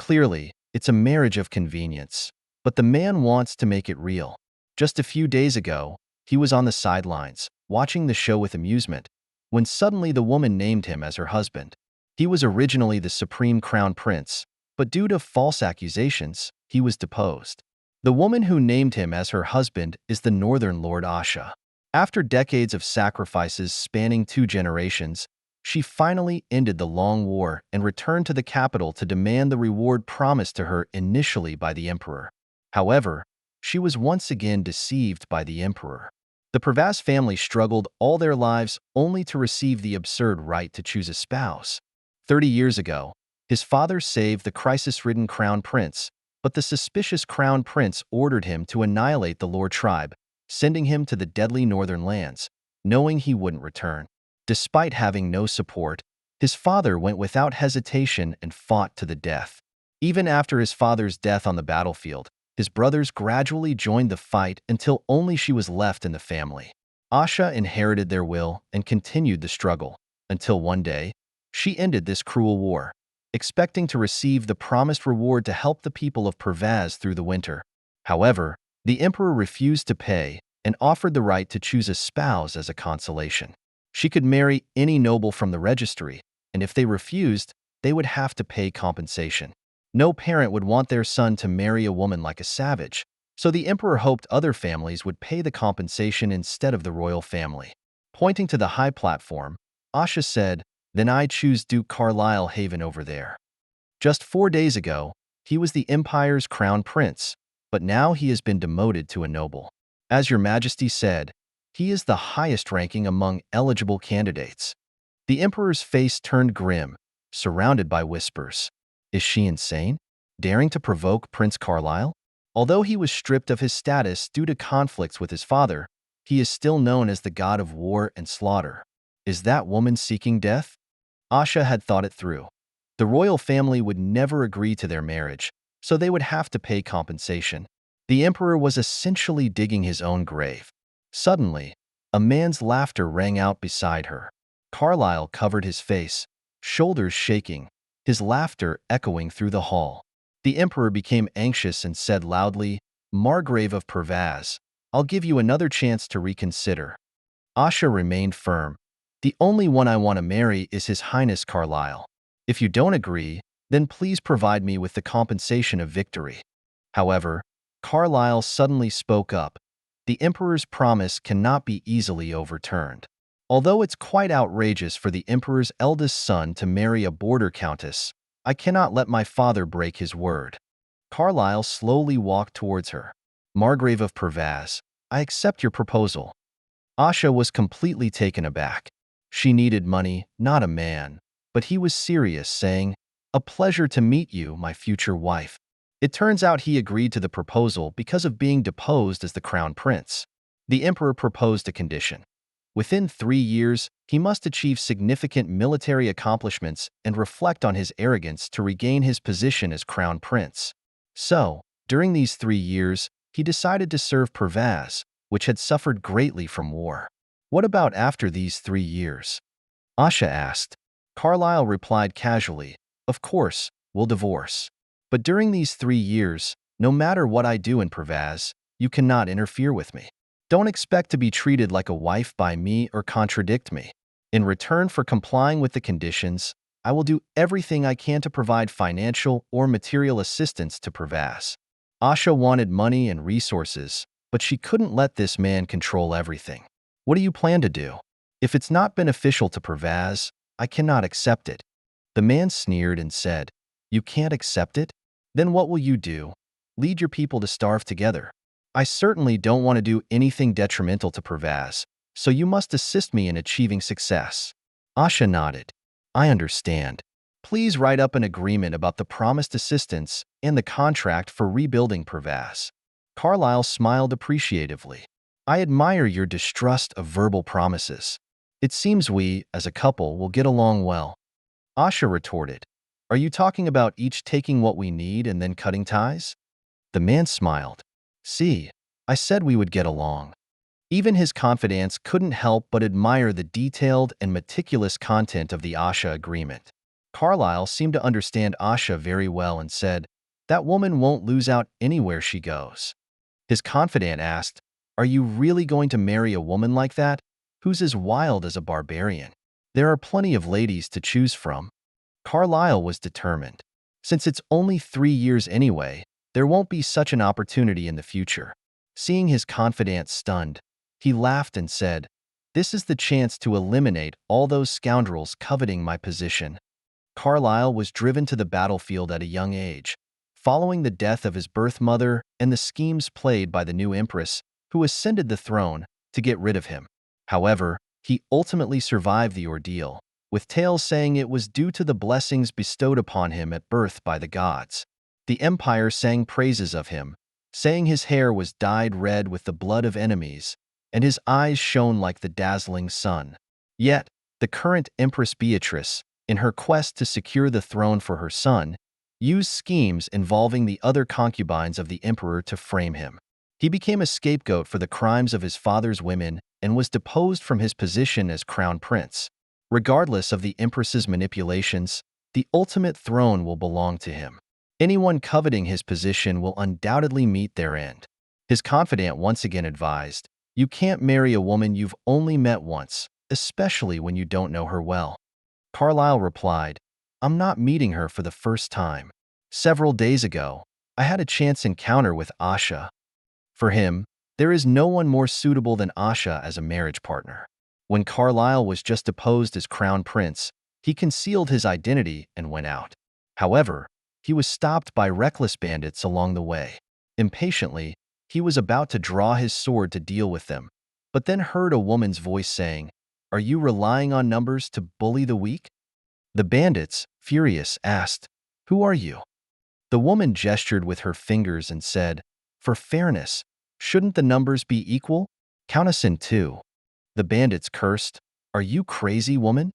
Clearly, it's a marriage of convenience, but the man wants to make it real. Just a few days ago, he was on the sidelines, watching the show with amusement, when suddenly the woman named him as her husband. He was originally the supreme crown prince, but due to false accusations, he was deposed. The woman who named him as her husband is the northern Lord Asha. After decades of sacrifices spanning 2 generations, she finally ended the long war and returned to the capital to demand the reward promised to her initially by the emperor. However, she was once again deceived by the emperor. The Pervaz family struggled all their lives only to receive the absurd right to choose a spouse. 30 years ago, his father saved the crisis-ridden crown prince, but the suspicious crown prince ordered him to annihilate the Lord tribe, sending him to the deadly northern lands, knowing he wouldn't return. Despite having no support, his father went without hesitation and fought to the death. Even after his father's death on the battlefield, his brothers gradually joined the fight until only she was left in the family. Asha inherited their will and continued the struggle, until one day, she ended this cruel war, expecting to receive the promised reward to help the people of Pervaz through the winter. However, the emperor refused to pay and offered the right to choose a spouse as a consolation. She could marry any noble from the registry, and if they refused, they would have to pay compensation. No parent would want their son to marry a woman like a savage, so the emperor hoped other families would pay the compensation instead of the royal family. Pointing to the high platform, Asha said, "Then I choose Duke Carlisle Haven over there." Just 4 days ago, he was the empire's crown prince, but now he has been demoted to a noble. As your majesty said, he is the highest ranking among eligible candidates. The emperor's face turned grim, surrounded by whispers. Is she insane, daring to provoke Prince Carlisle? Although he was stripped of his status due to conflicts with his father, he is still known as the god of war and slaughter. Is that woman seeking death? Asha had thought it through. The royal family would never agree to their marriage, so they would have to pay compensation. The emperor was essentially digging his own grave. Suddenly, a man's laughter rang out beside her. Carlile covered his face, shoulders shaking, his laughter echoing through the hall. The emperor became anxious and said loudly, "Margrave of Pervaz, I'll give you another chance to reconsider." Asha remained firm. "The only one I want to marry is His Highness Carlile. If you don't agree, then please provide me with the compensation of victory." However, Carlile suddenly spoke up. The emperor's promise cannot be easily overturned. Although it's quite outrageous for the emperor's eldest son to marry a border countess, I cannot let my father break his word. Carlile slowly walked towards her. "Margrave of Pervaz, I accept your proposal." Asha was completely taken aback. She needed money, not a man, but he was serious, saying, "A pleasure to meet you, my future wife." It turns out he agreed to the proposal because of being deposed as the crown prince. The emperor proposed a condition. Within 3 years, he must achieve significant military accomplishments and reflect on his arrogance to regain his position as crown prince. So, during these 3 years, he decided to serve Pervaz, which had suffered greatly from war. "What about after these 3 years?" Asha asked. Carlile replied casually, "Of course, we'll divorce. But during these 3 years, no matter what I do in Pervaz, you cannot interfere with me. Don't expect to be treated like a wife by me or contradict me. In return for complying with the conditions, I will do everything I can to provide financial or material assistance to Pervaz." Asha wanted money and resources, but she couldn't let this man control everything. "What do you plan to do? If it's not beneficial to Pervaz, I cannot accept it." The man sneered and said, "You can't accept it? Then what will you do? Lead your people to starve together? I certainly don't want to do anything detrimental to Pervaz, so you must assist me in achieving success." Asha nodded. "I understand. Please write up an agreement about the promised assistance and the contract for rebuilding Pervaz." Carlile smiled appreciatively. "I admire your distrust of verbal promises. It seems we, as a couple, will get along well." Asha retorted, "Are you talking about each taking what we need and then cutting ties?" The man smiled. "See, I said we would get along." Even his confidants couldn't help but admire the detailed and meticulous content of the Asha agreement. Carlile seemed to understand Asha very well and said, "That woman won't lose out anywhere she goes." His confidant asked, "Are you really going to marry a woman like that, who's as wild as a barbarian? There are plenty of ladies to choose from." Carlile was determined. Since it's only 3 years anyway, there won't be such an opportunity in the future. Seeing his confidant stunned, he laughed and said, "This is the chance to eliminate all those scoundrels coveting my position." Carlile was driven to the battlefield at a young age, following the death of his birth mother and the schemes played by the new empress, who ascended the throne, to get rid of him. However, he ultimately survived the ordeal, with tales saying it was due to the blessings bestowed upon him at birth by the gods. The empire sang praises of him, saying his hair was dyed red with the blood of enemies, and his eyes shone like the dazzling sun. Yet, the current Empress Beatrice, in her quest to secure the throne for her son, used schemes involving the other concubines of the emperor to frame him. He became a scapegoat for the crimes of his father's women and was deposed from his position as crown prince. Regardless of the empress's manipulations, the ultimate throne will belong to him. Anyone coveting his position will undoubtedly meet their end. His confidant once again advised, "You can't marry a woman you've only met once, especially when you don't know her well." Carlile replied, "I'm not meeting her for the first time. Several days ago, I had a chance encounter with Asha. For him, there is no one more suitable than Asha as a marriage partner." When Carlile was just deposed as crown prince, he concealed his identity and went out. However, he was stopped by reckless bandits along the way. Impatiently, he was about to draw his sword to deal with them, but then heard a woman's voice saying, "Are you relying on numbers to bully the weak?" The bandits, furious, asked, "Who are you?" The woman gestured with her fingers and said, "For fairness, shouldn't the numbers be equal? Count us in two." The bandits cursed, "Are you crazy, woman?"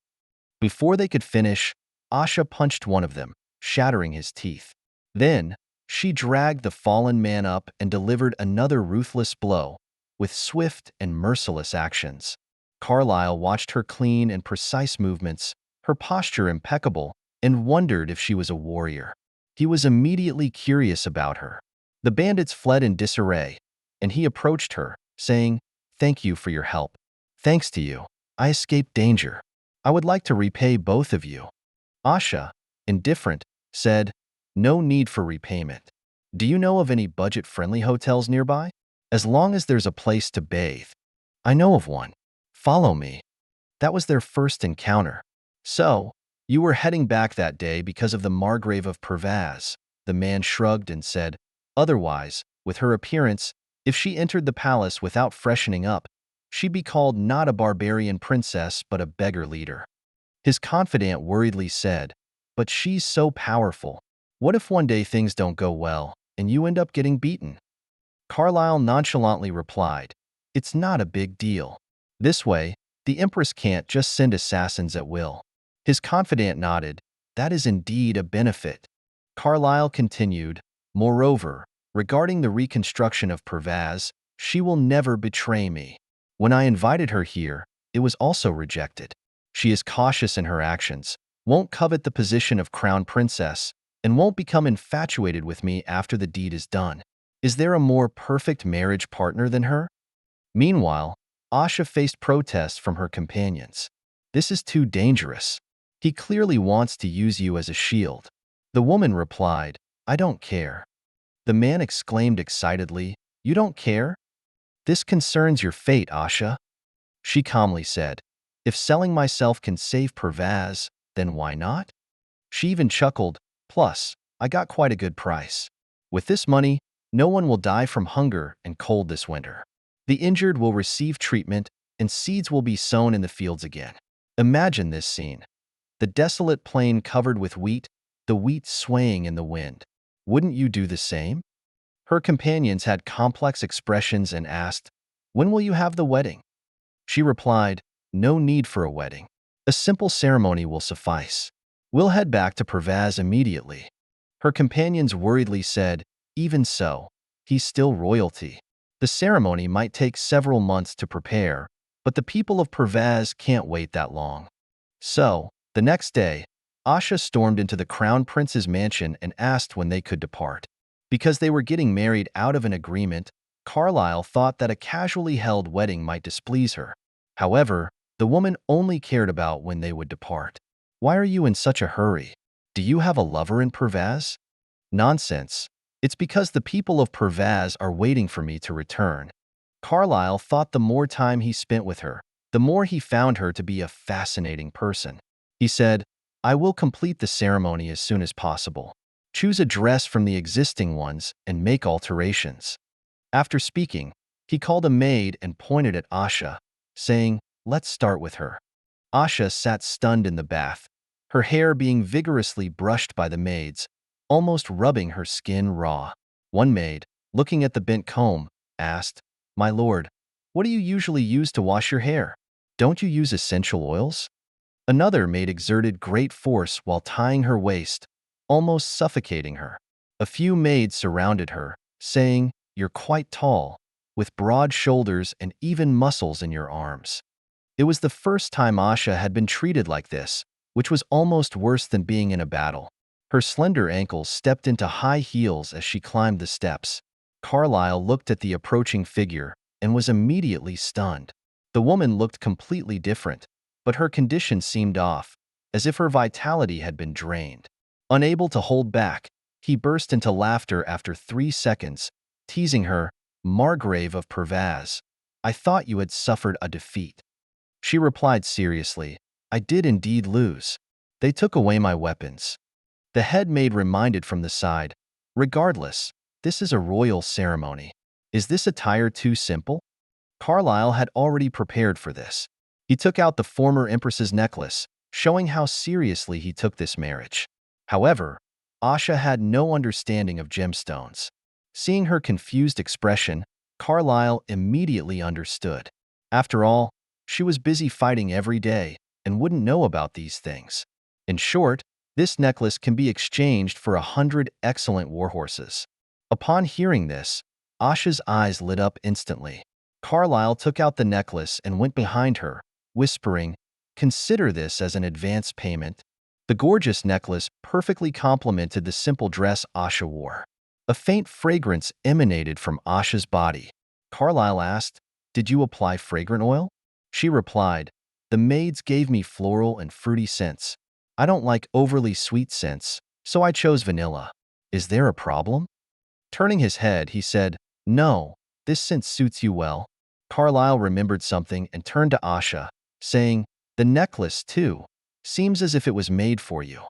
Before they could finish, Asha punched one of them, shattering his teeth. Then, she dragged the fallen man up and delivered another ruthless blow, with swift and merciless actions. Carlile watched her clean and precise movements, her posture impeccable, and wondered if she was a warrior. He was immediately curious about her. The bandits fled in disarray, and he approached her, saying, "Thank you for your help. Thanks to you, I escaped danger. I would like to repay both of you." Asha, indifferent, said, "No need for repayment. Do you know of any budget-friendly hotels nearby? As long as there's a place to bathe." "I know of one. Follow me." That was their first encounter. "So, you were heading back that day because of the Margrave of Pervaz." The man shrugged and said, "Otherwise, with her appearance, if she entered the palace without freshening up, she'd be called not a barbarian princess but a beggar leader." His confidant worriedly said, "But she's so powerful. What if one day things don't go well and you end up getting beaten?" Carlile nonchalantly replied, "It's not a big deal. This way, the Empress can't just send assassins at will." His confidant nodded, "That is indeed a benefit." Carlile continued, "Moreover, regarding the reconstruction of Pervaz, she will never betray me. When I invited her here, it was also rejected. She is cautious in her actions, won't covet the position of crown princess, and won't become infatuated with me after the deed is done. Is there a more perfect marriage partner than her?" Meanwhile, Asha faced protests from her companions. "This is too dangerous. He clearly wants to use you as a shield." The woman replied, "I don't care." The man exclaimed excitedly, "You don't care? This concerns your fate, Asha." She calmly said, "If selling myself can save Pervaz, then why not?" She even chuckled, "Plus, I got quite a good price. With this money, no one will die from hunger and cold this winter. The injured will receive treatment, and seeds will be sown in the fields again." Imagine this scene. The desolate plain covered with wheat, the wheat swaying in the wind. Wouldn't you do the same? Her companions had complex expressions and asked, "When will you have the wedding?" She replied, "No need for a wedding. A simple ceremony will suffice. We'll head back to Pervaz immediately." Her companions worriedly said, "Even so, he's still royalty. The ceremony might take several months to prepare, but the people of Pervaz can't wait that long." So, the next day, Asha stormed into the crown prince's mansion and asked when they could depart. Because they were getting married out of an agreement, Carlile thought that a casually held wedding might displease her. However, the woman only cared about when they would depart. Why are you in such a hurry? Do you have a lover in Pervaz? Nonsense. It's because the people of Pervaz are waiting for me to return. Carlile thought the more time he spent with her, the more he found her to be a fascinating person. He said, I will complete the ceremony as soon as possible. Choose a dress from the existing ones and make alterations. After speaking, he called a maid and pointed at Asha, saying, let's start with her. Asha sat stunned in the bath, her hair being vigorously brushed by the maids, almost rubbing her skin raw. One maid, looking at the bent comb, asked, My lord, what do you usually use to wash your hair? Don't you use essential oils? Another maid exerted great force while tying her waist, almost suffocating her. A few maids surrounded her, saying, You're quite tall, with broad shoulders and even muscles in your arms. It was the first time Asha had been treated like this, which was almost worse than being in a battle. Her slender ankles stepped into high heels as she climbed the steps. Carlile looked at the approaching figure and was immediately stunned. The woman looked completely different, but her condition seemed off, as if her vitality had been drained. Unable to hold back, he burst into laughter after 3 seconds, teasing her, Margrave of Pervaz, I thought you had suffered a defeat. She replied seriously, I did indeed lose. They took away my weapons. The head maid reminded from the side, Regardless, this is a royal ceremony. Is this attire too simple? Carlile had already prepared for this. He took out the former empress's necklace, showing how seriously he took this marriage. However, Asha had no understanding of gemstones. Seeing her confused expression, Carlile immediately understood. After all, she was busy fighting every day and wouldn't know about these things. In short, this necklace can be exchanged for 100 excellent warhorses. Upon hearing this, Asha's eyes lit up instantly. Carlile took out the necklace and went behind her, whispering, Consider this as an advance payment. The gorgeous necklace perfectly complemented the simple dress Asha wore. A faint fragrance emanated from Asha's body. Carlile asked, Did you apply fragrant oil? She replied, The maids gave me floral and fruity scents. I don't like overly sweet scents, so I chose vanilla. Is there a problem? Turning his head, he said, No, this scent suits you well. Carlile remembered something and turned to Asha, saying, The necklace, too, seems as if it was made for you.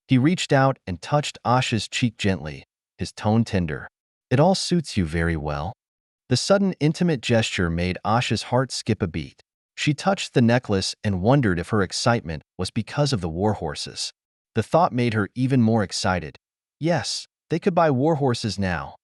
He reached out and touched Asha's cheek gently, his tone tender. It all suits you very well. The sudden intimate gesture made Asha's heart skip a beat. She touched the necklace and wondered if her excitement was because of the warhorses. The thought made her even more excited. Yes, they could buy warhorses now.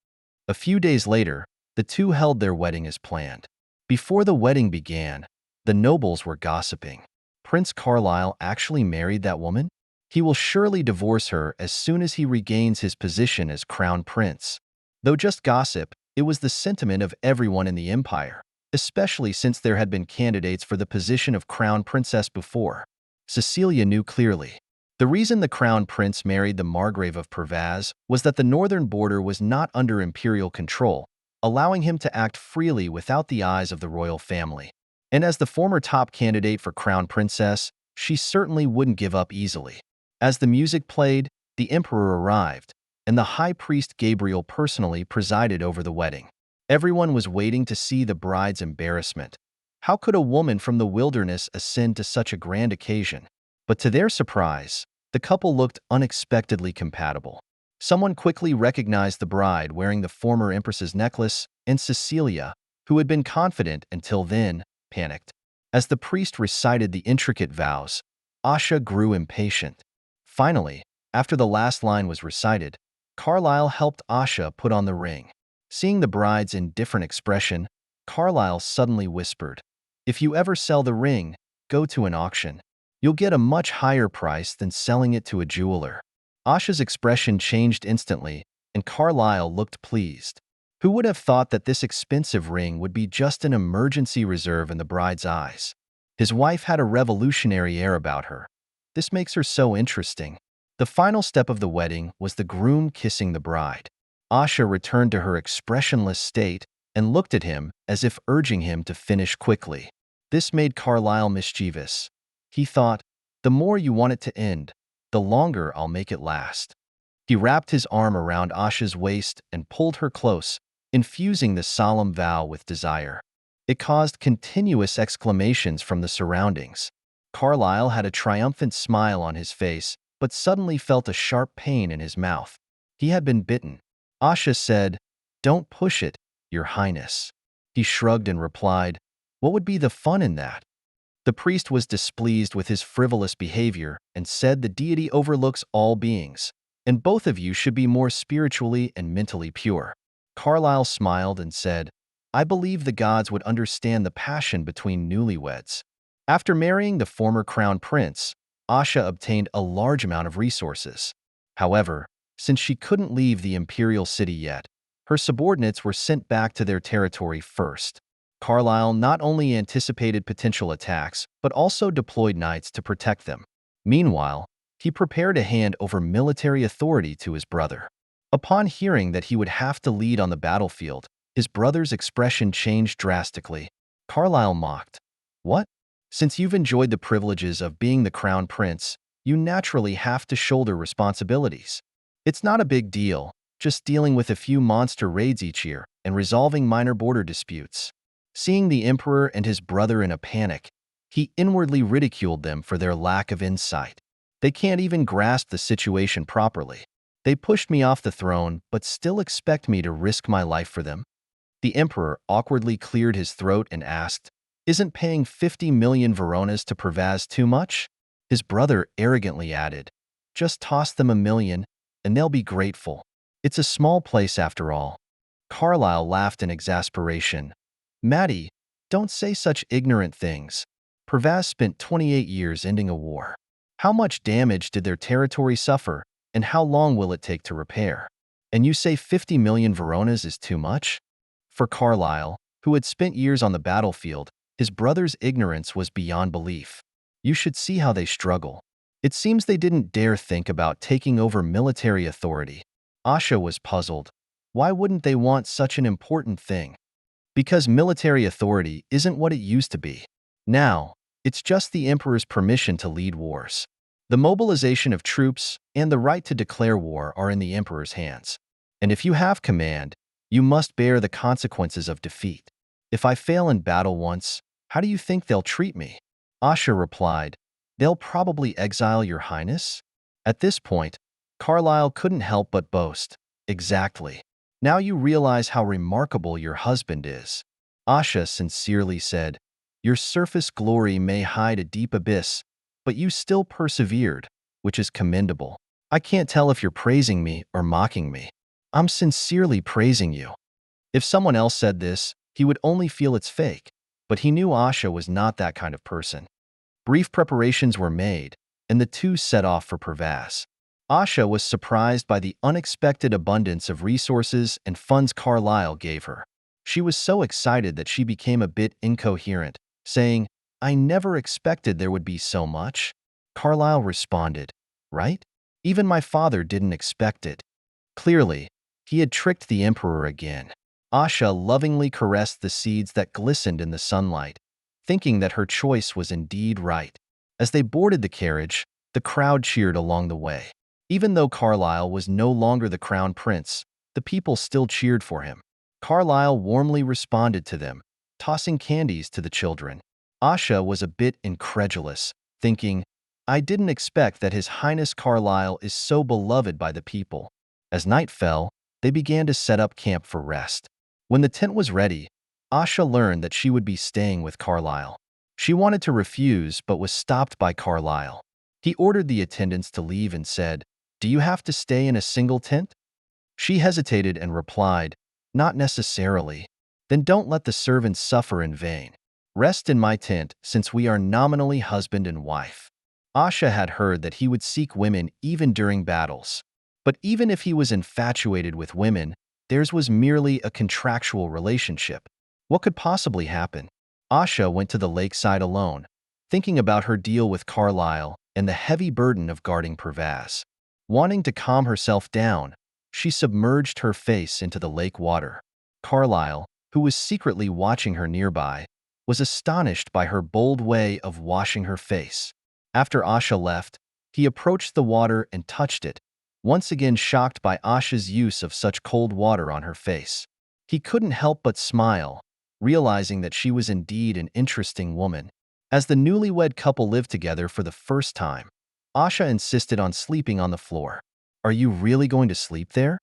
A few days later, the two held their wedding as planned. Before the wedding began, the nobles were gossiping. Prince Carlile actually married that woman? He will surely divorce her as soon as he regains his position as crown prince. Though just gossip, it was the sentiment of everyone in the empire, especially since there had been candidates for the position of crown princess before. Cecilia knew clearly. The reason the crown prince married the Margrave of Pervaz was that the northern border was not under imperial control, allowing him to act freely without the eyes of the royal family. And as the former top candidate for crown princess, she certainly wouldn't give up easily. As the music played, the emperor arrived, and the high priest Gabriel personally presided over the wedding. Everyone was waiting to see the bride's embarrassment. How could a woman from the wilderness ascend to such a grand occasion? But to their surprise, the couple looked unexpectedly compatible. Someone quickly recognized the bride wearing the former empress's necklace, and Cecilia, who had been confident until then, panicked. As the priest recited the intricate vows, Asha grew impatient. Finally, after the last line was recited, Carlile helped Asha put on the ring. Seeing the bride's indifferent expression, Carlile suddenly whispered, If you ever sell the ring, go to an auction. You'll get a much higher price than selling it to a jeweler. Asha's expression changed instantly, and Carlile looked pleased. Who would have thought that this expensive ring would be just an emergency reserve in the bride's eyes? His wife had a revolutionary air about her. This makes her so interesting. The final step of the wedding was the groom kissing the bride. Asha returned to her expressionless state and looked at him as if urging him to finish quickly. This made Carlile mischievous. He thought, the more you want it to end, the longer I'll make it last. He wrapped his arm around Asha's waist and pulled her close, infusing the solemn vow with desire. It caused continuous exclamations from the surroundings. Carlile had a triumphant smile on his face, but suddenly felt a sharp pain in his mouth. He had been bitten. Asha said, "Don't push it, Your Highness." He shrugged and replied, "What would be the fun in that?" The priest was displeased with his frivolous behavior and said the deity overlooks all beings, and both of you should be more spiritually and mentally pure. Carlile smiled and said, "I believe the gods would understand the passion between newlyweds." After marrying the former crown prince, Asha obtained a large amount of resources. However, since she couldn't leave the imperial city yet, her subordinates were sent back to their territory first. Carlile not only anticipated potential attacks, but also deployed knights to protect them. Meanwhile, he prepared to hand over military authority to his brother. Upon hearing that he would have to lead on the battlefield, his brother's expression changed drastically. Carlile mocked, "What? Since you've enjoyed the privileges of being the crown prince, you naturally have to shoulder responsibilities. It's not a big deal, just dealing with a few monster raids each year and resolving minor border disputes." Seeing the emperor and his brother in a panic, he inwardly ridiculed them for their lack of insight. "They can't even grasp the situation properly. They pushed me off the throne, but still expect me to risk my life for them?" The emperor awkwardly cleared his throat and asked, "Isn't paying 50 million Veronas to Pervaz too much?" His brother arrogantly added, "Just toss them 1 million, and they'll be grateful. It's a small place after all." Carlile laughed in exasperation. "Maddie, don't say such ignorant things. Pervaz spent 28 years ending a war. How much damage did their territory suffer, and how long will it take to repair? And you say 50 million Veronas is too much?" For Carlile, who had spent years on the battlefield, his brother's ignorance was beyond belief. "You should see how they struggle. It seems they didn't dare think about taking over military authority." Asha was puzzled. Why wouldn't they want such an important thing? Because military authority isn't what it used to be. Now, it's just the emperor's permission to lead wars. The mobilization of troops and the right to declare war are in the emperor's hands. And if you have command, you must bear the consequences of defeat. "If I fail in battle once, how do you think they'll treat me?" Asha replied, "They'll probably exile your highness." At this point, Carlile couldn't help but boast, "Exactly. Now you realize how remarkable your husband is." Asha sincerely said, "Your surface glory may hide a deep abyss, but you still persevered, which is commendable. I can't tell if you're praising me or mocking me. I'm sincerely praising you." If someone else said this, he would only feel it's fake, but he knew Asha was not that kind of person. Brief preparations were made, and the two set off for Pervaz. Asha was surprised by the unexpected abundance of resources and funds Carlile gave her. She was so excited that she became a bit incoherent, saying, "I never expected there would be so much." Carlile responded, "Right? Even my father didn't expect it." Clearly, he had tricked the emperor again. Asha lovingly caressed the seeds that glistened in the sunlight, thinking that her choice was indeed right. As they boarded the carriage, the crowd cheered along the way. Even though Carlile was no longer the crown prince, the people still cheered for him. Carlile warmly responded to them, tossing candies to the children. Asha was a bit incredulous, thinking, "I didn't expect that His Highness Carlile is so beloved by the people." As night fell, they began to set up camp for rest. When the tent was ready, Asha learned that she would be staying with Carlile. She wanted to refuse but was stopped by Carlile. He ordered the attendants to leave and said, "Do you have to stay in a single tent?" She hesitated and replied, "Not necessarily." "Then don't let the servants suffer in vain. Rest in my tent since we are nominally husband and wife." Asha had heard that he would seek women even during battles. But even if he was infatuated with women, theirs was merely a contractual relationship. What could possibly happen? Asha went to the lakeside alone, thinking about her deal with Carlile and the heavy burden of guarding Pervaz. Wanting to calm herself down, she submerged her face into the lake water. Carlile, who was secretly watching her nearby, was astonished by her bold way of washing her face. After Asha left, he approached the water and touched it, once again shocked by Asha's use of such cold water on her face. He couldn't help but smile, realizing that she was indeed an interesting woman. As the newlywed couple lived together for the first time, Asha insisted on sleeping on the floor. "Are you really going to sleep there?"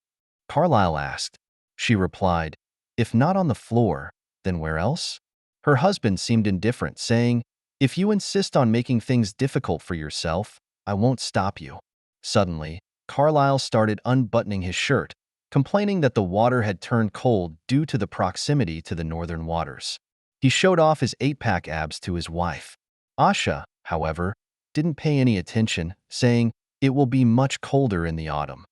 Carlile asked. She replied, "If not on the floor, then where else?" Her husband seemed indifferent, saying, "If you insist on making things difficult for yourself, I won't stop you." Suddenly, Carlile started unbuttoning his shirt, complaining that the water had turned cold due to the proximity to the northern waters. He showed off his 8-pack abs to his wife. Asha, however, didn't pay any attention, saying, "It will be much colder in the autumn."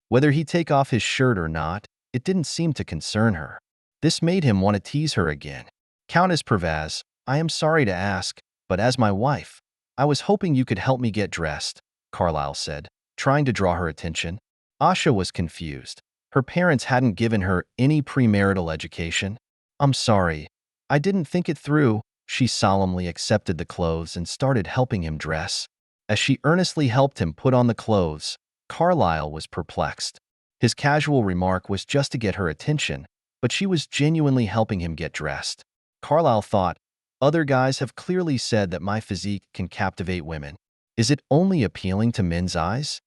Whether he take off his shirt or not, it didn't seem to concern her. This made him want to tease her again. "Countess Pervaz, I am sorry to ask, but as my wife, I was hoping you could help me get dressed," Carlile said, trying to draw her attention. Asha was confused. Her parents hadn't given her any premarital education. "I'm sorry. I didn't think it through." She solemnly accepted the clothes and started helping him dress. As she earnestly helped him put on the clothes, Carlile was perplexed. His casual remark was just to get her attention, but she was genuinely helping him get dressed. Carlile thought, "Other guys have clearly said that my physique can captivate women. Is it only appealing to men's eyes?"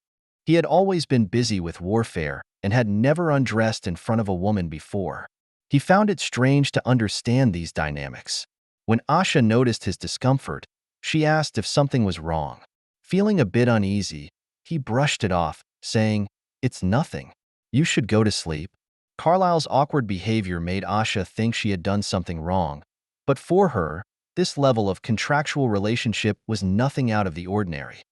He had always been busy with warfare and had never undressed in front of a woman before. He found it strange to understand these dynamics. When Asha noticed his discomfort, she asked if something was wrong. Feeling a bit uneasy, he brushed it off, saying, "It's nothing. You should go to sleep." Carlyle's awkward behavior made Asha think she had done something wrong, but for her, this level of contractual relationship was nothing out of the ordinary.